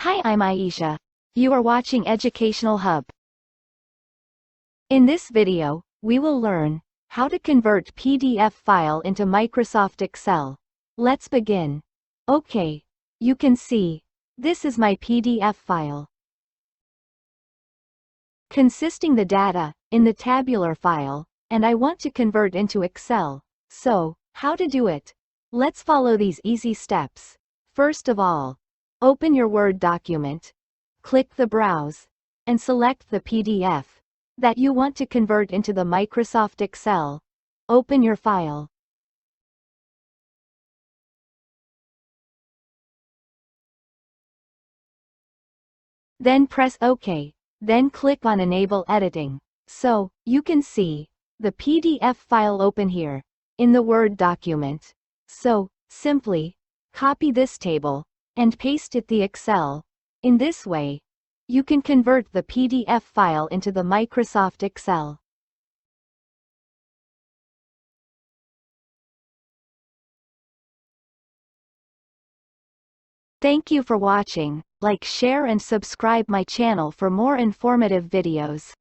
Hi, I'm Aisha. You are watching Educational Hub. In this video, we will learn how to convert PDF file into Microsoft Excel. Let's begin. Okay, you can see, this is my PDF file. Consisting the data in the tabular file, and I want to convert into Excel. So, how to do it? Let's follow these easy steps. First of all, open your Word document, click the Browse, and select the PDF that you want to convert into the Microsoft Excel. Open your file. Then press OK. Then click on Enable Editing. So, you can see the PDF file open here in the Word document. So, simply copy this table and paste it the Excel. In this way, you can convert the PDF file into the Microsoft Excel. Thank you for watching. Like, share and subscribe my channel for more informative videos.